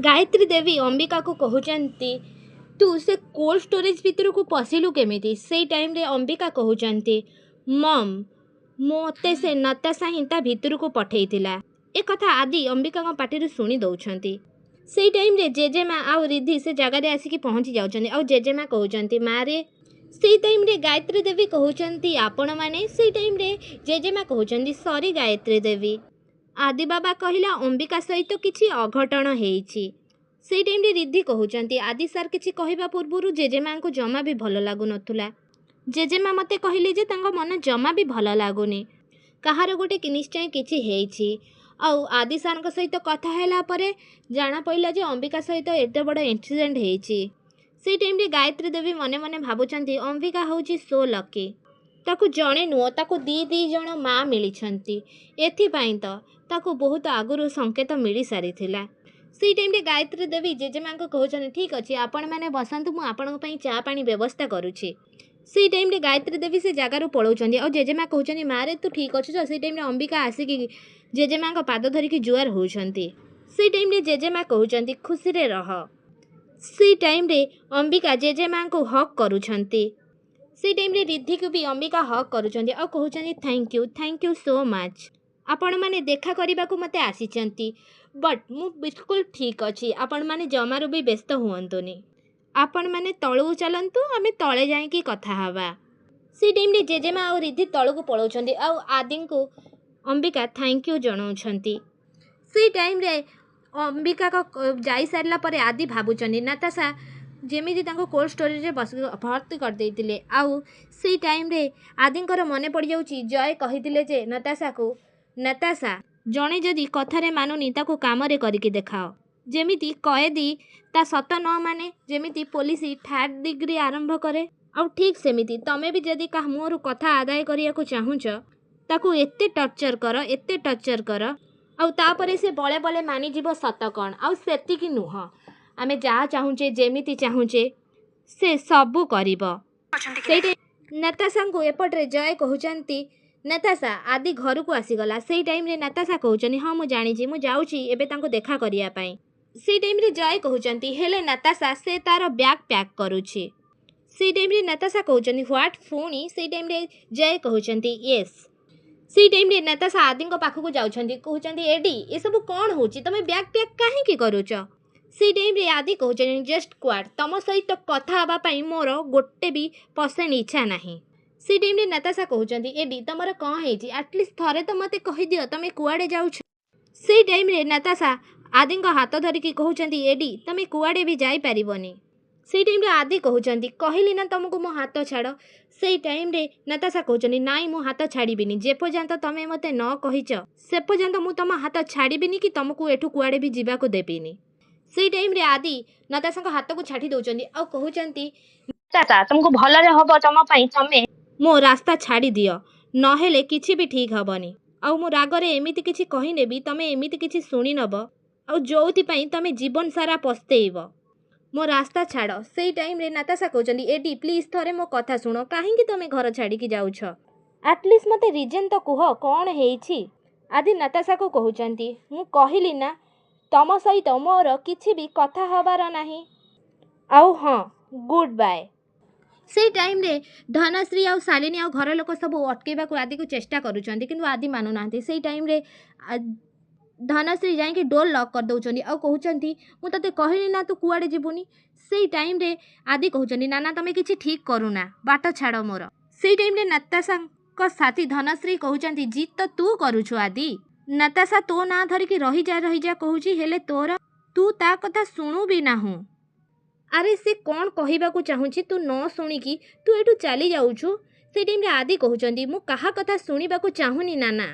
गायत्री देवी अंबिका को कहते तू से कोल्ड स्टोरेज भितर को पशिलु केमिति से टाइम रे अंबिका कहते मम मोते से नताशा ही ता भितर को पठेइथिला। ए कथा आदि अंबिका पार्टी शुणी दौरान से टाइम रे जेजेमा आउ रिद्धि से जगार आसिक पहुँची जाउछन्ती आउ जेजेमा कहते माँ रे से टाइम रे गायत्री देवी कहते आपण मैंने से टाइम रे जेजेमा कहते सॉरी गायत्री देवी। आदि बाबा कहला अंबिका सहित किछि अघटन हेइछि। से टाइम रे रिद्धि कहते आदि सार किछि कहवा पूर्व जेजेमा को जमा भी भल लागु नथुला। जेजेमा मते कहले जे तांको मन जमा भी भल लागुनी कहार गोटे निश्चय किछि हेइछि। आउ आदि सार सहित कथा हैला परे जाना पइला जे अंबिका सहित एते बड़ एक्सीडेंट हेइछि। से टाइम रे गायत्री देवी मने मने भाबुचंती अंबिका होउछि सो लकी ताकू जणे नुह ताकू दी जण माँ मिली एथिपाई तो ताकू बहुत आगुरी संकेत मिल सारी से टाइम रे गायत्री देवी जेजेमा को कहते ठीक अच्छे आपण मैंने बसतु मुझे चा पानी व्यवस्था करुच्छी। से टाइम रे गायत्री देवी से जगार पलाउं और जेजेमा कहते माँ रे तू ठीक अच्छे से टाइम रे अंबिका आसिक जेजेमा पाद धरिकी जुआर होती। से टाइम रे जेजेमा कहते खुशी रे रह। से टाइम रे अंबिका जेजेमा को हक करुछंती। से टाइम रे रिद्धि को भी अंबिका हक करुछंती और कहउछंती थैंक यू सो मच आपण माने देखा करने को मते आसीचंती बट मु बिल्कुल ठीक अच्छी आपण माने जमारू भी व्यस्त हुअंतुनी आपण माने तळू चलंतु आमे तळे जाईकी कथा हवा। से टाइम रे जेजेमा और रिद्धि तळू को पळौछंती आ आदि को अंबिका थैंक यू जणाउछंती। से टाइम रे अंबिका को जाई सारला परे आदि भाबुचंती नताशा जेमिति तांको कोल्ड स्टोरेज रे बस भर्ती कर देइतिले आउ से टाइम रे आदिंकर मने पड़ जाउची जय कहितिले जे नताशा जणे जदि कथारे मानुनी ताको कामरे करिके देखाओ जेमिति कएदी ता सत न माने जेमिति पुलिस 3rd डिग्री आरंभ करे आउ ठीक सेमिति तमे भी जदि का मोर कथा आदाय करिया को चाहुच ताको एते टर्चर कर आउ तापरे से बळे बळे मानि जीव सत कण आउ सेति कि नुह आमे जहाँ चाहूचे जेमिति चाहूचे से सबू करिबो। सेटे नताशा को एपटे जय कहउचंती नताशा आदि घर को आसीगला। से टाइम रे नताशा कहउचनी हाँ मु जानिची मु जाउची एबे तांको देखा करिया पई। से टाइम रे जय कहउचंती हेले नताशा से तार बैग पैक करूची। से टाइम रे नताशा कहउचनी व्हाट फोनी। से टाइम रे जय कहउचंती यस। से टाइम रे नताशा आदि को पाखु को जाउचंती कहउचंती एडी ए सब कोन होची तमे बैग पैक काहे की करूच। से टाइम रे आदि कहउचनी जस्ट क्वाड तम सहित कथा हबा पई मोर गोटे भी परसेंट इच्छा नाही। से टाइम रे नताशा कहउचंती एडी तमर कौन हेची एटलिस्ट थरे तो मते कहि दियो तमे कुआडे जाउछ। से टाइम रे नताशा आदि को हाथ धरिकी कहउचंती एडी तमे कुआडे भी जाई परिबोनी। से टाइम रे आदि कहउचंती कहली ना तुमको मो हाथ छाड़। से टाइम रे नताशा कहउचंती नाई मो हाथ छाड़ीबिनी जे पर्यंत तमे मते न कहिच से पर्यंत मु तम हाथ छाड़ीबिनी कि तुमको एठू कुआडे भी जीवा को देबिनी। से टाइम रे आदि नताशा को हाथ को छाटी दउचंती आ कहउचंती नताशा तुमको भल रे हबो तम पई तमे मो रास्ता छाड़ी दियो न हेले किछि भी ठीक हबनी आउ मो रागरे एमिति किछि कहि नेबी तमे एमिति किछि सुनी नब आउ जोउति पई तमे जीवन सारा पस्तेइबो मो रास्ता छाड़। से टाइम रे नताशा कहउचंती एडी प्लीज थरे मो कथा सुनो काहेकि तमे घर छाड़ी की जाउछ एटलिस्ट मते रीजन तो कुह कोन हेइछि। आदि नताशा को कहउचंती मु कहिली ना तम सहित मोर किछि भी कथा हबार नाही आउ हाँ गुड बाय। से टाइम रे धनश्री आउ शालिनी आउ घर लोक सब अटकेबा को आदि को चेष्टा करूचंती किंतु आदि मानु नांती। से टाइम रे धनश्री जाइके डोर लॉक कर दउचंती आउ कहउचंती मु तते कहिली ना तू कुआडे जीबुनी। से टाइम रे आदि कहउचंती ना ना तमे किछि ठीक करूना बाट छाड़ मोर। से टाइम रे नताशा को साथी धनश्री कहउचंती जीत तो तू करूछु आदि नताशा तो ना धरिकी रही जा कहूची हेले तोर तू ता कथा सुनु भी नाहु। अरे से कौन कहबा को चाहूची तू न शुणिकी तू एठू चली जाऊछु। से टाइम रे आदि कहउचंती मु कहा कथा सुनिबा को चाहुनी नाना